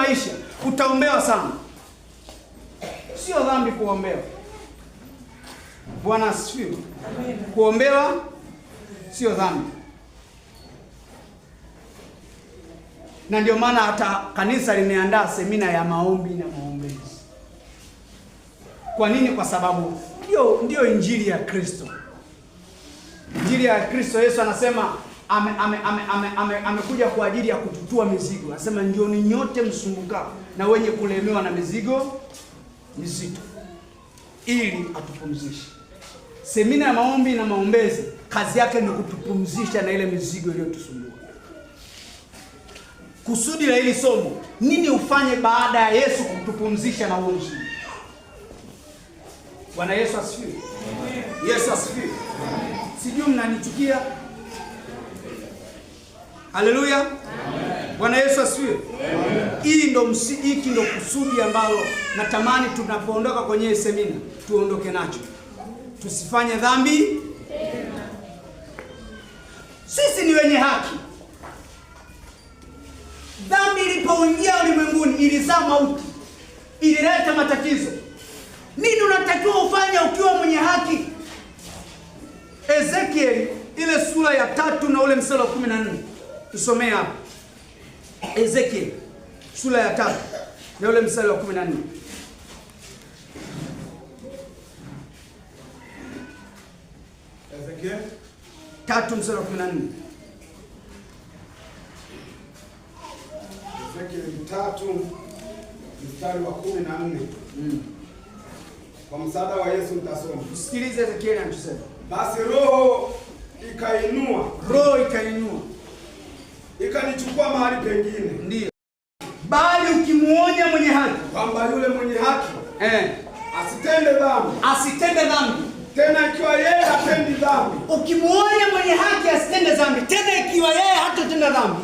maisha utaombewa sana. Sio dhambi kuombewa. Bwana asifiwe. Kuombewa sio dhambi. Na ndio maana hata kanisa limeandaa semina ya maombi na maombezi. Kwa nini? Kwa sababu ndio injili ya Kristo. Injili ya Kristo, Yesu anasema amekuja kwa ajili ya kututua mizigo. Anasema njooni nyote msumbukao na wenye kulemewa na mizigo mizito, ili atupumzishe. Semina ya maombi na maombezi kazi yake ni kutupumzisha na ile mizigo iliyotusumbua. Kusudi la hili somo, nini ufanye baada ya Yesu kutupumzisha na huo mzigo? Bwana Yesu asifiwe. Yesu asifiwe. Sijui mnanichukia. Haleluya. Bwana Yesu asifiwe. Hiki ndo kusudi ambalo natamani tunapoondoka kwenye semina tuondoke nacho. Tusifanye dhambi tena. Sisi ni wenye haki. Dhambi ilipoingia ulimwenguni ilizaa mauti, ilileta matatizo. Nini unatakiwa ufanye ukiwa mwenye haki? Ezekiel ile sura ya 3 na ule mstari wa 14. Tusomee hapa. Ezekiel sura ya 3 na ule mstari wa 14. Ezekiel 3 mstari wa 14. Ezekiel 3 mstari wa 14. Kwa msaada wa Yesu nitasoma. Sikiliza Ezekiel anachosema. Basi roho ikainua ikanichukua mahali pengine. Ndio. Bali ukimuonya mwenye haki kwamba yule mwenye haki asitende dhambi. Tena ikiwa yeye hatendi dhambi. Ukimuonya mwenye haki asitende dhambi, tena ikiwa yeye hatatenda dhambi,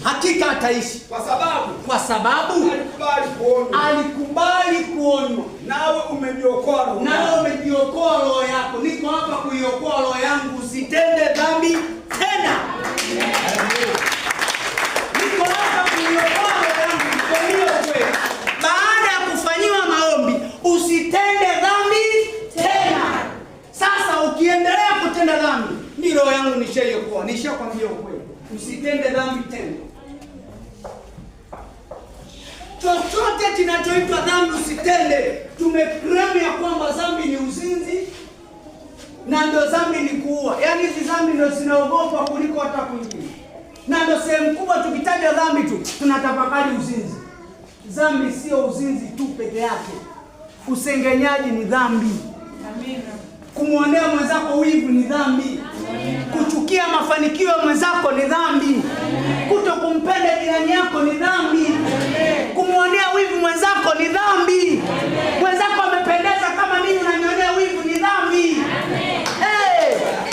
hakika ataishi. Kwa sababu alikubali kuonywa. Nawe umejiokoa roho yako. Niko hapa kuiokoa roho yangu, usitende dhambi tena. Niko hapa kuiokoa roho yangu. Kwa hiyo kweli, baada ya kufanyiwa maombi, usitende dhambi tena. Sasa ukiendelea kutenda dhambi, ni roho yangu nishaiokoa. Nishakwambia ukweli, usitende dhambi tena. Chochote kinachoitwa dhambi usitende. Tumeklaim ya kwamba dhambi ni uzinzi na ndio dhambi ni kuua. Yaani hizi dhambi ndio zinaogopa kuliko hata kwingine. Na ndio sehemu kubwa tukitaja dhambi tu tunatafakari uzinzi. Dhambi sio uzinzi tu peke yake. Usengenyaji ni dhambi. Amina. Kumwonea mwenzako wivu ni dhambi. Amina. Kuchukia mafanikio ya mwenzako ni dhambi. Kutokumpenda jirani yako ni dhambi. Kumwonea wivu mwenzako ni dhambi. Mwenzako amependeza kama mimi unanionea wivu ni dhambi.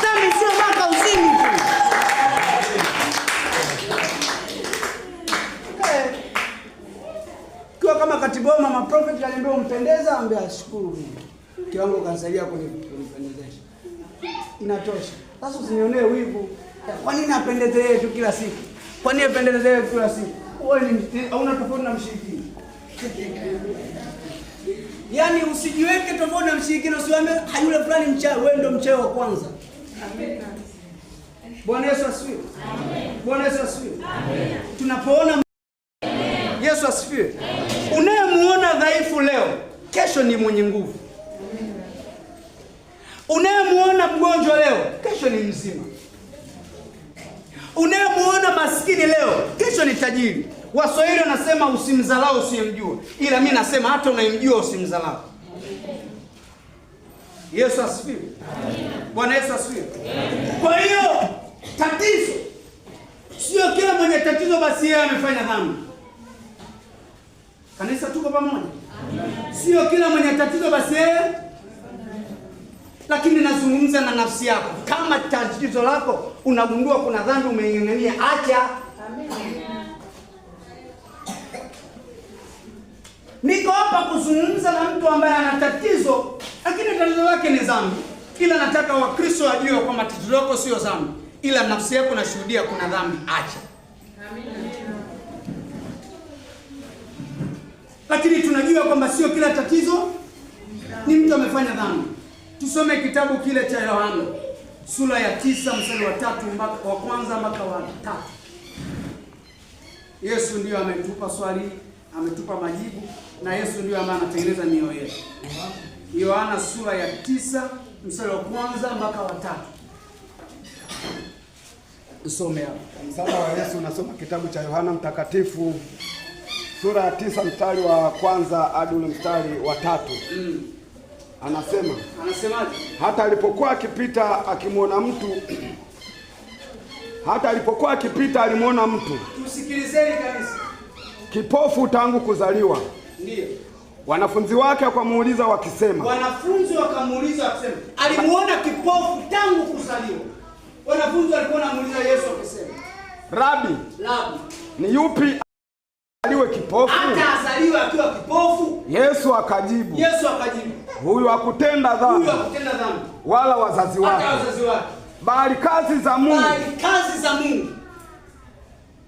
Dhambi sio mpaka uzini tu. Kwa kama katibu wa mama prophet aliambiwa umpendeza, ambia ashukuru. Kiwango kanisaidia kunipendezesha. Inatosha. Sasa usinionee wivu. Kwa nini apendeze yeye tu kila siku? Kwa nini apendeze yeye kila siku? Wewe ni hauna tofauti na mshirikina. Yaani usijiweke tofauti na mshirikina, usiwaambie yule fulani mchawi, wewe ndio mchawi wa kwanza. Amen. Bwana Yesu asifiwe. Amen. Bwana Yesu asifiwe. Amen. Tunapoona Yesu asifiwe. Unayemuona dhaifu leo, kesho ni mwenye nguvu. Unayemuona mgonjwa leo, kesho ni mzima. Unayemuona maskini leo, kesho ni tajiri. Waswahili wanasema usimdharau usiyemjua. Ila mimi nasema hata unayemjua usimdharau. Yesu asifiwe. Bwana Yesu asifiwe. Kwa hiyo tatizo sio kila mwenye tatizo basi yeye amefanya dhambi. Kanisa tuko pamoja? Sio kila mwenye tatizo basi yeye. Lakini nazungumza na nafsi yako. Kama tatizo lako unagundua kuna dhambi umeing'ang'ania, acha. Niko hapa kuzungumza na mtu ambaye ana tatizo, lakini tatizo lake ni dhambi. Ila nataka Wakristo wajue kwamba tatizo lako sio dhambi, ila nafsi yako inashuhudia kuna dhambi, acha. Lakini tunajua kwamba sio kila tatizo ni mtu amefanya dhambi. Tusome kitabu kile cha Yohana sura ya 9 mstari wa 3 mpaka wa kwanza mpaka wa 3. Yesu ndiyo ametupa swali, ametupa majibu, na Yesu ndiyo ambaye anatengeneza mioyo yetu. Yohana sura ya 9 mstari wa kwanza mpaka wa 3. Usome hapo. Msala wa Yesu unasoma kitabu cha Yohana Mtakatifu sura ya 9 mstari wa kwanza hadi ule mstari wa 3. Anasemaje? Hata alipokuwa akipita akimwona mtu alimuona mtu. Tusikilizeni kanisa. Kipofu tangu kuzaliwa. Ndiyo. Wanafunzi wake wakamuuliza wakisema. Alimuona kipofu tangu kuzaliwa. Wanafunzi walikuwa wanamuuliza Yesu wakisema, Rabi, ni yupi aliwe kipofu? Hata azaliwe akiwa kipofu? Yesu akajibu. Huyu hakutenda dhambi. Wala wazazi wake. Bali kazi za Mungu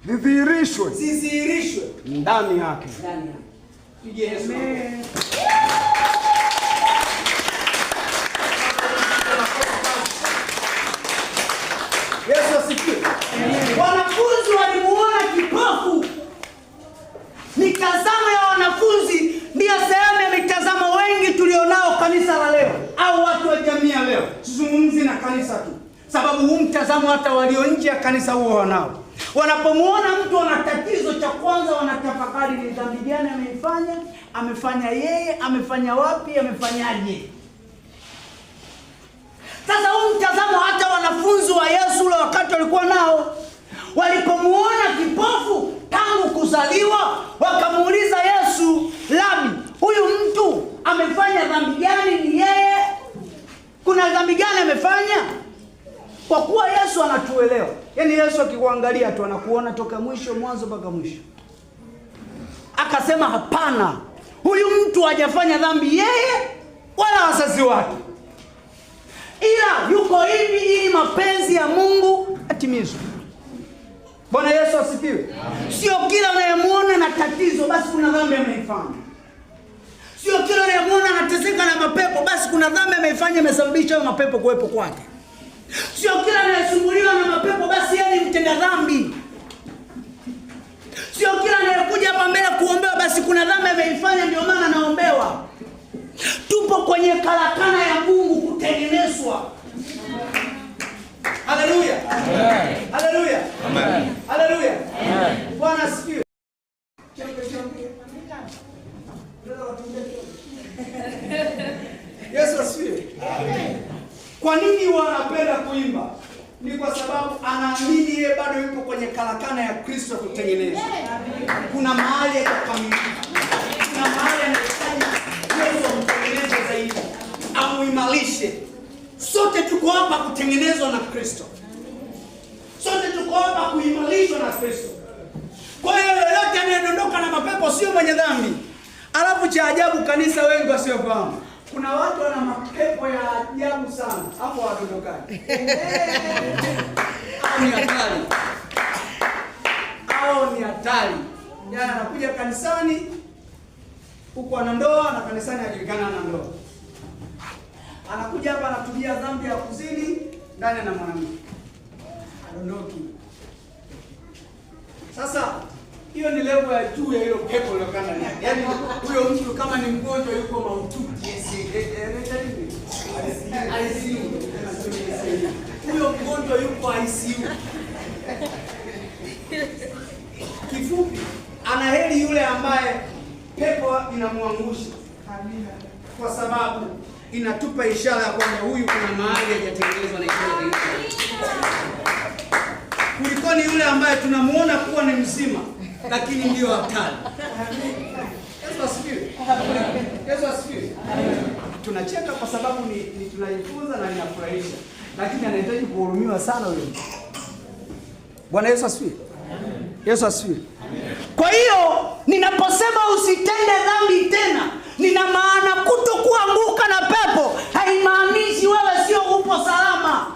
zidhihirishwe ndani yake. Amen. Yesu asifiwe. Wanafunzi walimuona kipofu. Mitazamo ya wanafunzi ndio sehemu ya mitazamo wengi tulionao kanisa la leo au watu wa jamii ya leo. Sizungumzi na kanisa tu, sababu huu mtazamo hata walio nje ya kanisa huo wanao. Wanapomuona mtu ana tatizo, cha kwanza wanatafakari ni dhambi gani ameifanya, amefanya yeye, amefanya wapi, amefanyaje. Sasa huu mtazamo hata wanafunzi wa Yesu ule wakati walikuwa nao. Walipomuona kipofu tangu kuzaliwa, wakamuuliza Yesu, Rabi, huyu mtu amefanya dhambi gani? Ni yeye? Kuna dhambi gani amefanya? Kwa kuwa Yesu anatuelewa. Yaani Yesu akikuangalia tu anakuona toka mwisho mwanzo mpaka mwisho. Akasema hapana, huyu mtu hajafanya dhambi yeye wala wazazi wake, ila yuko hivi ili mapenzi ya Mungu atimizwe. Bwana Yesu asifiwe. Sio kila unayemuona na tatizo basi kuna dhambi ameifanya. Sio kila unayemuona anateseka na mapepo basi kuna dhambi ameifanya imesababisha hayo mapepo kuwepo kwake. Sio kila anayesumbuliwa na mapepo basi yeye ni mtenda dhambi. Sio kila anayekuja hapa mbele kuombewa basi kuna dhambi ameifanya ndio maana anaombewa. Tupo kwenye karakana ya Mungu kutengenezwa. Haleluya. Amen. Haleluya. Amen. Haleluya. Amen. Bwana asifiwe. Yesu asifiwe. Kwa nini wanapenda kuimba? Ni kwa sababu anaamini yeye bado yupo kwenye karakana ya Kristo kutengenezwa. Kuna mahali ya kukamilika. Kuna mahali anahitaji Yesu amtengeneze zaidi, amuimarishe. Sote tuko hapa kutengenezwa na Kristo. Sote tuko hapa kuimarishwa na Kristo. Kwa hiyo yoyote anayedondoka na mapepo sio mwenye dhambi. Alafu cha ajabu kanisa wengi wasiofahamu, kuna watu wana mapepo ya ajabu sana, hapo wadondokaji. Hao ni hatari. Yaani anakuja kanisani huko ana ndoa na kanisani hajulikana ana ndoa. Anakuja hapa anatubia dhambi ya kuzini ndani na mwanamke. Adondoki. Sasa hiyo ni level ya juu ya hilo pepo lilokana ndani. Yaani huyo mtu kama ni mgonjwa yuko mahututi. ICU. Huyo mgonjwa yuko ICU. Kifupi, anaheri yule ambaye pepo inamwangusha. Kwa sababu inatupa ishara ya kwamba huyu kuna mahali hajatengenezwa na ishara. Kulikoni yule ambaye tunamuona kuwa ni mzima lakini ndio hatari. Yesu asifiwe. Yesu asifiwe. Tunacheka kwa sababu ni tunajifunza na inafurahisha, lakini anahitaji kuhurumiwa sana huyo. Bwana Yesu asifiwe. Yesu asifiwe. Kwa hiyo ninaposema usitende dhambi tena, nina maana kutokuanguka na pepo haimaanishi wewe sio upo salama.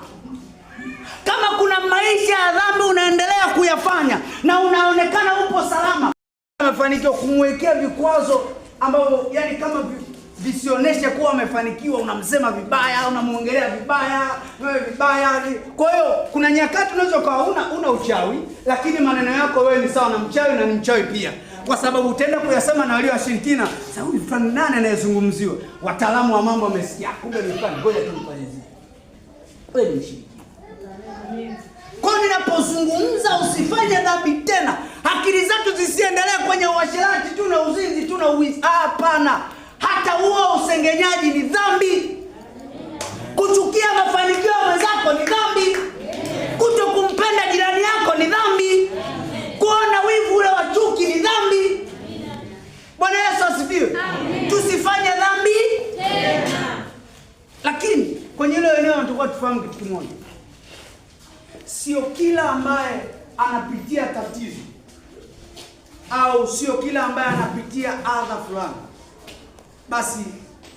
Kama kuna maisha ya dhambi unaendelea kuyafanya na unaonekana upo salama, amefanikiwa kumwekea vikwazo ambao yani kama visioneshe kuwa amefanikiwa, unamsema vibaya, unamuongelea vibaya, wewe vibaya. Kwa hiyo kuna nyakati unaweza kuwa una uchawi, lakini maneno yako wewe ni sawa na mchawi na ni mchawi pia. Kwa sababu utaenda kuyasema na wale washirikina, sasa huyu fulani nani anayezungumziwa? Wataalamu wa mambo wamesikia, kumbe ni fulani, ngoja tumfanyizie. Wewe ni mshirikina. Kwa ninapozungumza usifanye dhambi tena, akili zetu zisiendelee kwenye uasherati tu na uzinzi tu na uizi. Hapana. Hata huo usengenyaji ni dhambi. Kuchukia mafanikio ya wenzako ni dhambi. Kuto kumpenda jirani yako ni dhambi. Kuona wivu ule wa chuki ni dhambi. Bwana Yesu asifiwe. Tusifanye dhambi tena. Lakini kwenye ile eneo tunataka tufahamu kitu kimoja. Sio kila ambaye anapitia tatizo au sio kila ambaye anapitia adha fulani basi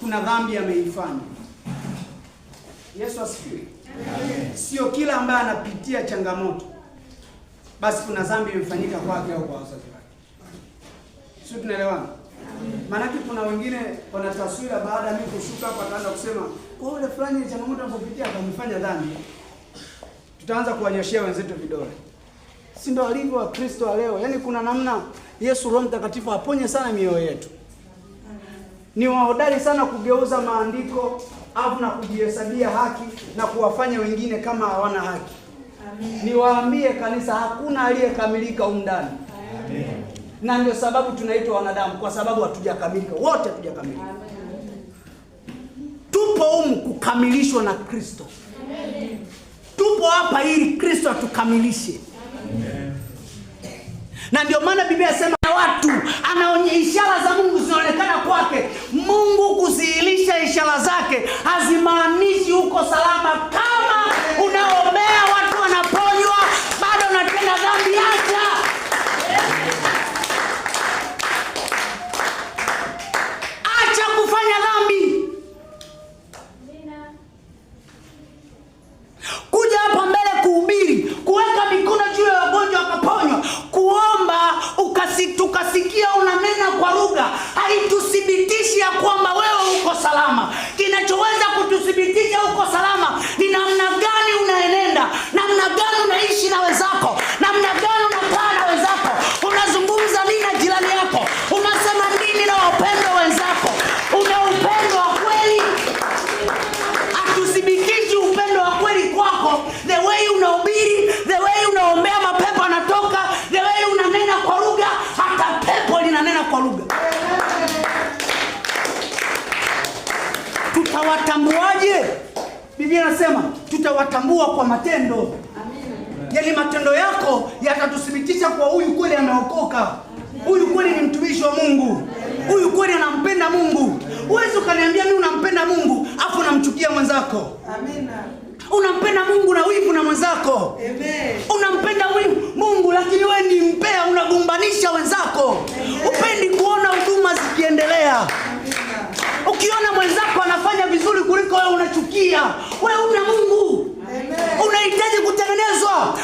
kuna dhambi ameifanya. Yesu asifiwe. Sio kila ambaye anapitia changamoto basi kuna dhambi imefanyika kwake au kwa wazazi wake. Sio, tunaelewana? Maana kuna wengine wana taswira baada ya mimi kushuka hapa ataanza kusema kwa yule fulani changamoto anapopitia akamfanya dhambi. Tutaanza kuwanyoshia wenzetu vidole. Si ndio alivyo wa Kristo wa leo? Yaani kuna namna Yesu Roho Mtakatifu aponye sana mioyo yetu. Ni wahodari sana kugeuza maandiko au na kujihesabia haki na kuwafanya wengine kama hawana haki. Amen. Niwaambie kanisa, hakuna aliyekamilika humu ndani. Amen. Na ndio sababu tunaitwa wanadamu, kwa sababu hatujakamilika. Wote hatujakamilika. Tupo humu kukamilishwa na Kristo. Amen. Tupo hapa ili Kristo atukamilishe. Amen. Na ndio maana Biblia inasema watu anaonyesha ishara za Mungu zinaonekana kwake. Mungu kuzihilisha ishara zake hazimaanishi uko salama. Kama unaombea watu wanaponywa bado unatenda dhambi, acha. Acha kufanya dhambi. Kuja hapa mbele kuhubiri, kuweka mikono juu ya wagonjwa wakaponywa, kuomba tukasikia unanena kwa lugha, haituthibitishi ya kwamba wewe uko salama. Kinachoweza kututhibitisha uko salama ni namna gani unaenenda, namna gani unaishi na wenzako, namna gani unakaa na wenzako, unazungumza nini na jirani yako, unasema nini na wapendwa wenzako, una upendo wa kweli. Atuthibitishi upendo wa kweli kwako the way unahubiri, the way unaombea mapepo yanatoka, the way unanena kwa lugha, hata pepo linanena kwa lugha. Tutawatambuaje? Biblia inasema tutawatambua kwa matendo. Amen. Yaani matendo yako yatatuthibitisha kwa huyu kweli ameokoka. Huyu kweli ni mtumishi wa Mungu. Huyu kweli anampenda Mungu. Huwezi ukaniambia mimi unampenda Mungu afu unamchukia mwenzako. Amina. Unampenda Mungu na wivu na mwenzako. Amen. Unampenda Mungu lakini wewe ni mpea, unagombanisha wenzako. Upendi kuona huduma zikiendelea. Amina. Ukiona mwenzako anafanya vizuri kuliko wewe unachukia. Wewe una Mungu. Amen. Unahitaji kutengenezwa.